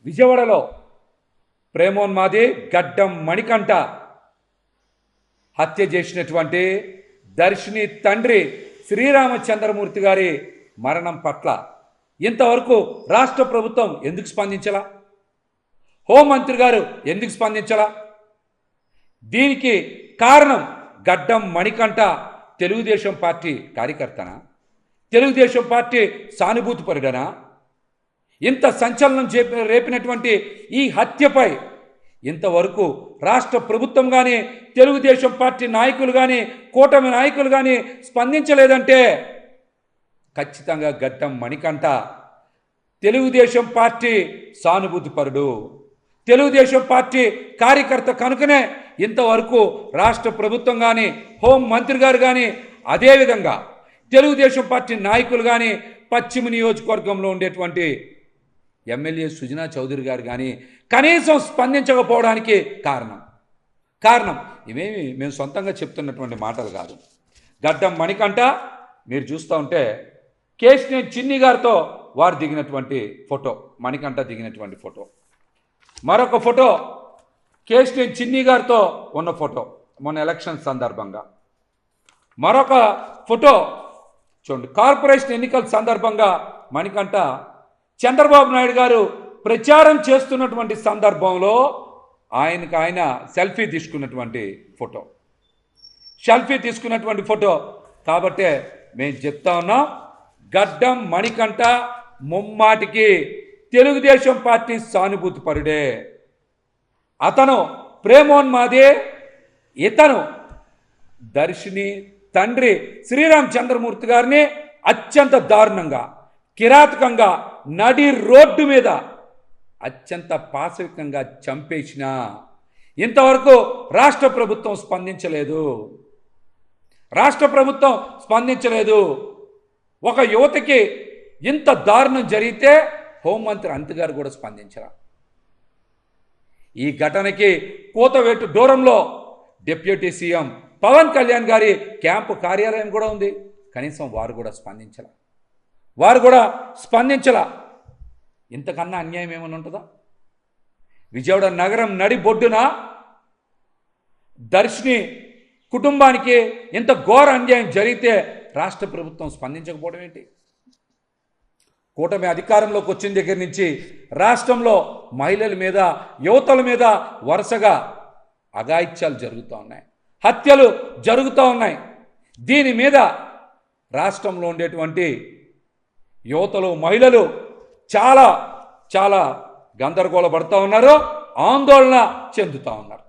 విజయవాడలో ప్రేమోన్మాది గడ్డం మణికంఠ హత్య చేసినటువంటి దర్శిని తండ్రి శ్రీరామచంద్రమూర్తి గారి మరణం పట్ల ఇంతవరకు రాష్ట్ర ప్రభుత్వం ఎందుకు స్పందించలా? హోంమంత్రి గారు ఎందుకు స్పందించలా? దీనికి కారణం గడ్డం మణికంఠ తెలుగుదేశం పార్టీ కార్యకర్తనా? తెలుగుదేశం పార్టీ సానుభూతిపరుడనా? ఇంత సంచలనం రేపినటువంటి ఈ హత్యపై ఇంతవరకు రాష్ట్ర ప్రభుత్వం కానీ తెలుగుదేశం పార్టీ నాయకులు కానీ కూటమి నాయకులు కానీ స్పందించలేదంటే ఖచ్చితంగా గడ్డం మణికంఠ తెలుగుదేశం పార్టీ సానుభూతిపరుడు, తెలుగుదేశం పార్టీ కార్యకర్త కనుకనే ఇంతవరకు రాష్ట్ర ప్రభుత్వం కానీ హోంమంత్రి గారు కానీ అదేవిధంగా తెలుగుదేశం పార్టీ నాయకులు కానీ పశ్చిమ నియోజకవర్గంలో ఉండేటువంటి ఎమ్మెల్యే సుజనా చౌదరి గారు కానీ కనీసం స్పందించకపోవడానికి కారణం ఇవేమి మేము సొంతంగా చెప్తున్నటువంటి మాటలు కాదు. గడ్డం మణికంఠ మీరు చూస్తూ ఉంటే కేశినేని చిన్ని గారితో వారు దిగినటువంటి ఫోటో, మణికంఠ దిగినటువంటి ఫోటో, మరొక ఫోటో కేశినేని చిన్ని గారితో ఉన్న ఫోటో మొన్న ఎలక్షన్ సందర్భంగా, మరొక ఫోటో చూడండి కార్పొరేషన్ ఎన్నికల సందర్భంగా మణికంఠ చంద్రబాబు నాయుడు గారు ప్రచారం చేస్తున్నటువంటి సందర్భంలో ఆయన సెల్ఫీ తీసుకున్నటువంటి ఫోటో కాబట్టే మేము చెప్తా ఉన్నాం, గడ్డం మణికంఠ ముమ్మాటికి తెలుగుదేశం పార్టీ సానుభూతిపరుడే. అతను ప్రేమోన్మాదే, ఇతను దర్శిని తండ్రి శ్రీరామచంద్రమూర్తి గారిని అత్యంత దారుణంగా కిరాతకంగా నడి రోడ్డు మీద అత్యంత పాశవికంగా చంపేసిన ఇంతవరకు రాష్ట్ర ప్రభుత్వం స్పందించలేదు. ఒక యువతకి ఇంత దారుణం జరిగితే హోంమంత్రి అనిత గారు కూడా స్పందించరా? ఈ ఘటనకి కూతవేటు దూరంలో డిప్యూటీ సీఎం పవన్ కళ్యాణ్ గారి క్యాంపు కార్యాలయం కూడా ఉంది, కనీసం వారు కూడా స్పందించలా. ఇంతకన్నా అన్యాయం ఏమైనా ఉంటుందా? విజయవాడ నగరం నడి బొడ్డున దర్శిని కుటుంబానికి ఇంత ఘోర అన్యాయం జరిగితే రాష్ట్ర ప్రభుత్వం స్పందించకపోవడం ఏంటి? కూటమి అధికారంలోకి వచ్చిన దగ్గర నుంచి రాష్ట్రంలో మహిళల మీద యువతల మీద వరుసగా అఘాయిత్యాలు జరుగుతూ ఉన్నాయి, హత్యలు జరుగుతూ ఉన్నాయి. దీని మీద రాష్ట్రంలో ఉండేటువంటి యువతలు మహిళలు చాలా గందరగోళ పడుతూ ఉన్నారు, ఆందోళన చెందుతూ ఉన్నారు.